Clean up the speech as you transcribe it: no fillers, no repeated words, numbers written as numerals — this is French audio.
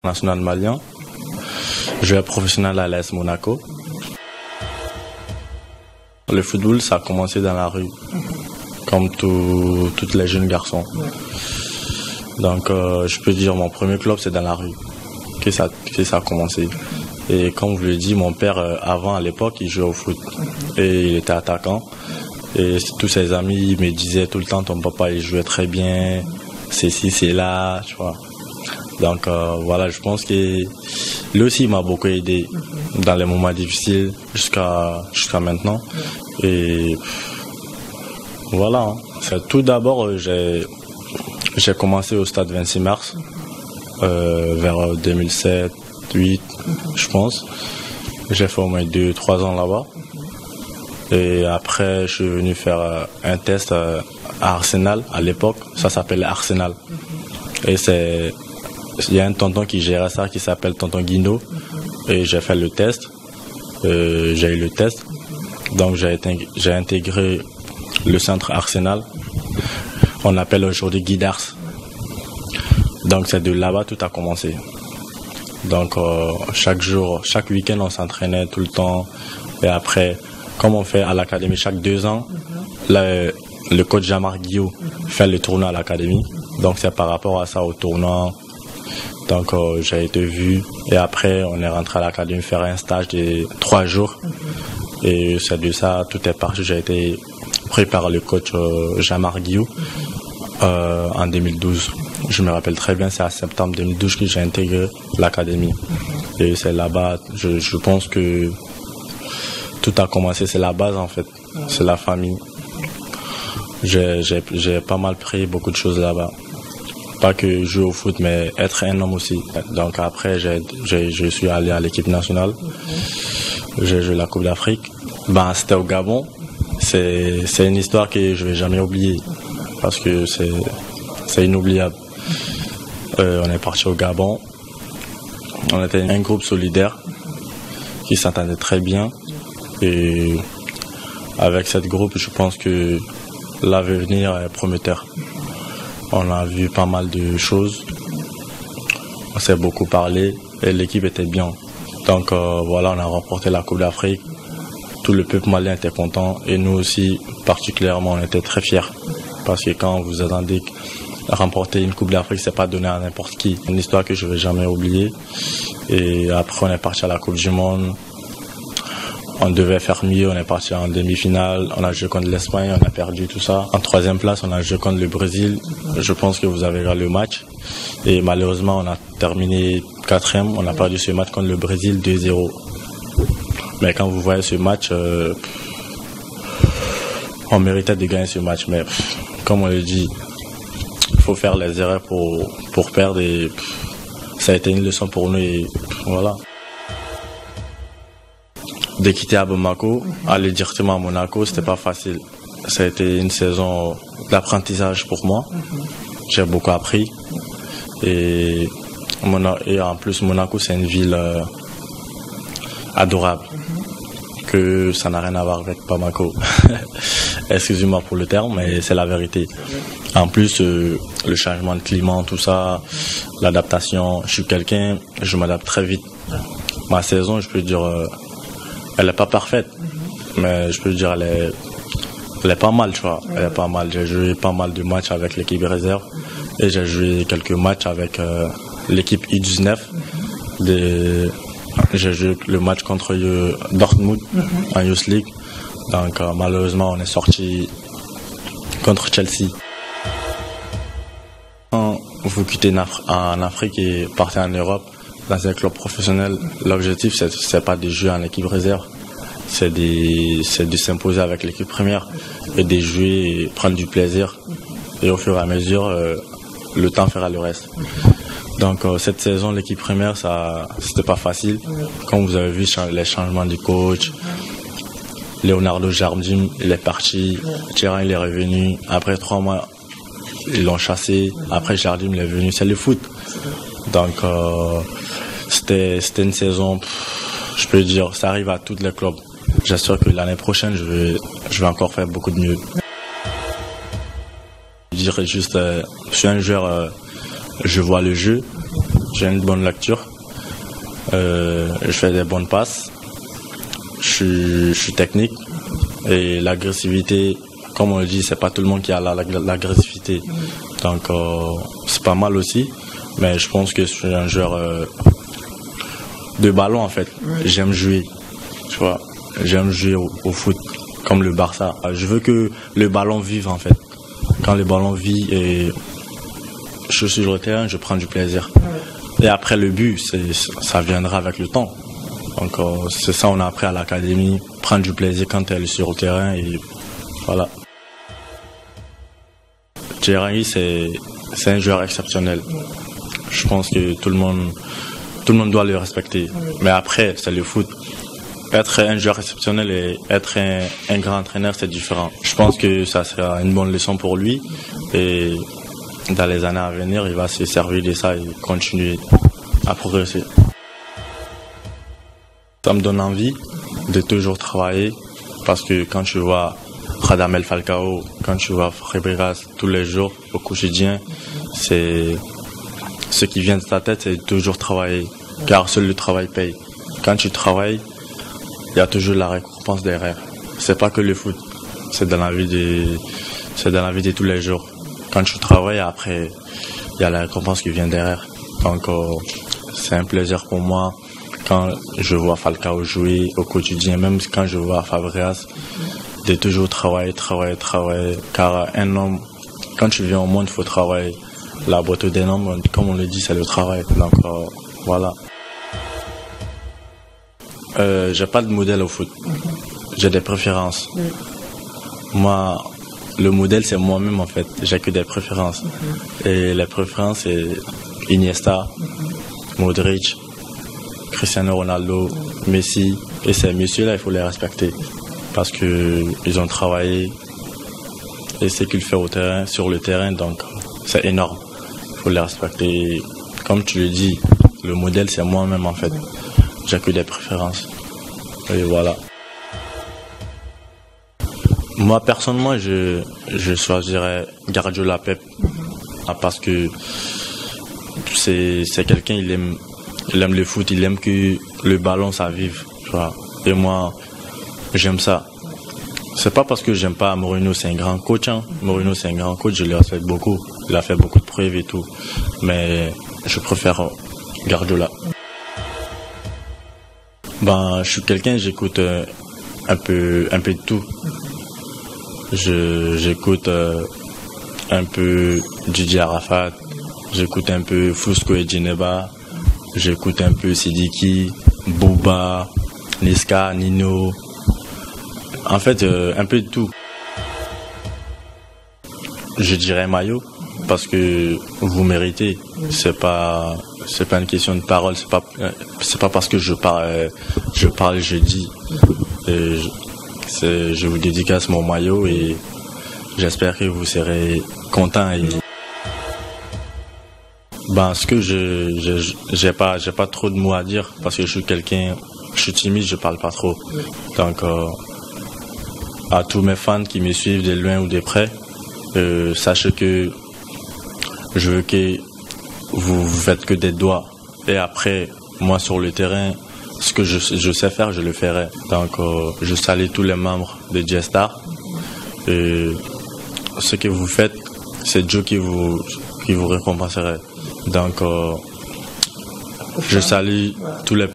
National malien, joueur professionnel à l'AS Monaco. Le football, ça a commencé dans la rue, comme tous les jeunes garçons. Donc, je peux dire mon premier club, c'est dans la rue que ça a commencé. Et comme je l'ai dit, mon père, avant, à l'époque, il jouait au foot. Et il était attaquant. Et tous ses amis me disaient tout le temps, ton papa, il jouait très bien, c'est ci, c'est là, tu vois. Donc, voilà, je pense que lui aussi, il m'a beaucoup aidé dans les moments difficiles jusqu'à maintenant. Et voilà, hein. Tout d'abord, j'ai commencé au stade 26 mars, vers 2007-2008, je pense. J'ai fait au moins 2-3 ans là-bas. Et après, je suis venu faire un test à Arsenal, à l'époque. Ça s'appelait Arsenal. Et il y a un tonton qui gérait ça, qui s'appelle tonton Guino. Et j'ai fait le test. J'ai eu le test. Donc j'ai intégré le centre Arsenal. On appelle aujourd'hui Guidars. Donc c'est de là-bas tout a commencé. Donc chaque jour, chaque week-end, on s'entraînait tout le temps. Et après, comme on fait à l'académie chaque 2 ans, là, le coach Jean-Marc Guillot fait le tournoi à l'académie. Donc c'est par rapport à ça, au tournoi. Donc j'ai été vu. Et après, on est rentré à l'académie faire un stage de 3 jours. Et c'est de ça, tout est parti. J'ai été pris par le coach Jean-Marc Guillot en 2012. Je me rappelle très bien, c'est en septembre 2012 que j'ai intégré l'académie. Et c'est là-bas, je pense que tout a commencé, c'est la base en fait, c'est la famille. J'ai pas mal pris beaucoup de choses là-bas. Pas que jouer au foot, mais être un homme aussi. Donc après, je suis allé à l'équipe nationale. J'ai joué la Coupe d'Afrique. C'était au Gabon. C'est une histoire que je vais jamais oublier parce que c'est inoubliable. On est parti au Gabon. On était un groupe solidaire qui s'entendait très bien. Et avec cette groupe, je pense que l'avenir est prometteur. On a vu pas mal de choses. On s'est beaucoup parlé et l'équipe était bien. Donc voilà, on a remporté la Coupe d'Afrique. Tout le peuple malien était content et nous aussi, particulièrement, on était très fiers. Parce que quand vous attendez remporter une Coupe d'Afrique, c'est pas donné à n'importe qui. Une histoire que je vais jamais oublier. Et après, on est parti à la Coupe du Monde. On devait faire mieux, on est parti en demi-finale, on a joué contre l'Espagne, on a perdu tout ça. En 3e place, on a joué contre le Brésil. Je pense que vous avez regardé le match. Et malheureusement, on a terminé 4e, on a perdu ce match contre le Brésil 2-0. Mais quand vous voyez ce match, on méritait de gagner ce match. Mais comme on le dit, il faut faire les erreurs pour perdre. Et ça a été une leçon pour nous et voilà. De quitter à Bamako, aller directement à Monaco, c'était pas facile. Ça a été une saison d'apprentissage pour moi. J'ai beaucoup appris. Et en plus, Monaco, c'est une ville adorable. Que ça n'a rien à voir avec Bamako. Excusez-moi pour le terme, mais c'est la vérité. En plus, le changement de climat, tout ça, l'adaptation, je m'adapte très vite. Ma saison, je peux dire, elle n'est pas parfaite, mais je peux dire elle est pas mal, tu vois. Elle est pas mal. J'ai joué pas mal de matchs avec l'équipe réserve et j'ai joué quelques matchs avec l'équipe U19. J'ai joué le match contre Dortmund en Youth League. Donc malheureusement, on est sorti contre Chelsea. Quand vous quittez en Afrique et partez en Europe, dans un club professionnel, l'objectif, c'est pas de jouer en équipe réserve, c'est de s'imposer avec l'équipe première et de jouer et prendre du plaisir. Et au fur et à mesure, le temps fera le reste. Donc cette saison, l'équipe première, c'était pas facile. Comme vous avez vu les changements du coach, Leonardo Jardim, il est parti, Thierry, il est revenu. Après 3 mois, ils l'ont chassé. Après Jardim, il est venu. C'est le foot. Donc c'était une saison, je peux dire, ça arrive à tous les clubs. J'assure que l'année prochaine, je vais encore faire beaucoup de mieux. Je dirais juste, je suis un joueur, je vois le jeu, j'ai une bonne lecture, je fais des bonnes passes, je suis technique et l'agressivité, comme on le dit, c'est pas tout le monde qui a l'agressivité. Donc c'est pas mal aussi, mais je pense que je suis un joueur de ballon en fait. J'aime jouer, tu vois, j'aime jouer au foot comme le Barça. Je veux que le ballon vive en fait. Quand le ballon vit et je suis sur le terrain, je prends du plaisir. Et après le but, ça viendra avec le temps. Donc c'est ça on a appris à l'académie, prendre du plaisir quand elle est sur le terrain et voilà. Thierry Henry, c'est un joueur exceptionnel. Je pense que tout le monde doit le respecter. Mais après, c'est le foot. Être un joueur exceptionnel et être un grand entraîneur, c'est différent. Je pense que ça sera une bonne leçon pour lui. Et dans les années à venir, il va se servir de ça et continuer à progresser. Ça me donne envie de toujours travailler parce que quand tu vois Radamel Falcao, quand tu vois Fabregas tous les jours au quotidien, c'est ce qui vient de ta tête, c'est toujours travailler, car seul le travail paye. Quand tu travailles, il y a toujours la récompense derrière. C'est pas que le foot, c'est dans la vie de tous les jours. Quand tu travailles, après, il y a la récompense qui vient derrière. Donc c'est un plaisir pour moi quand je vois Falcao jouer au quotidien, même quand je vois Fabregas, de toujours travailler. Car un homme, quand tu viens au monde, il faut travailler. La beauté d'un homme, comme on le dit, c'est le travail. Donc voilà. J'ai pas de modèle au foot. J'ai des préférences. Moi, le modèle, c'est moi-même en fait. J'ai que des préférences. Et les préférences, c'est Iniesta, Modric, Cristiano Ronaldo, Messi. Et ces messieurs-là, il faut les respecter. Parce qu'ils ont travaillé et ce qu'ils font sur le terrain, donc c'est énorme. Il faut les respecter. Comme tu le dis, le modèle, c'est moi-même en fait. J'ai que des préférences. Et voilà. Moi, personnellement, je choisirais Guardiola Pep. Parce que c'est quelqu'un, il aime le foot, il aime que le ballon, ça vive. Tu vois. Et moi, j'aime ça. C'est pas parce que j'aime pas Mourinho, c'est un grand coach. Mourinho, c'est un grand coach, je le respecte beaucoup. Il a fait beaucoup de preuves et tout. Mais je préfère Guardiola. Je suis quelqu'un, j'écoute un peu de tout. J'écoute un peu Didier Arafat, j'écoute un peu Fusco et Djeneba, j'écoute un peu Sidiki, Bouba, Niska, Nino. En fait, un peu de tout. Je dirais Mayo parce que vous méritez. C'est pas une question de parole. C'est pas parce que je parle, je dis. Je vous dédicace mon maillot et j'espère que vous serez contents. Ce que j'ai pas trop de mots à dire parce que je suis timide, je parle pas trop. Donc à tous mes fans qui me suivent de loin ou de près, sachez que je veux que vous faites que des doigts. Et après, moi sur le terrain, ce que je sais faire, je le ferai. Donc je salue tous les membres de J-Star. Et ce que vous faites, c'est Dieu qui vous récompenserait. Donc je salue tous les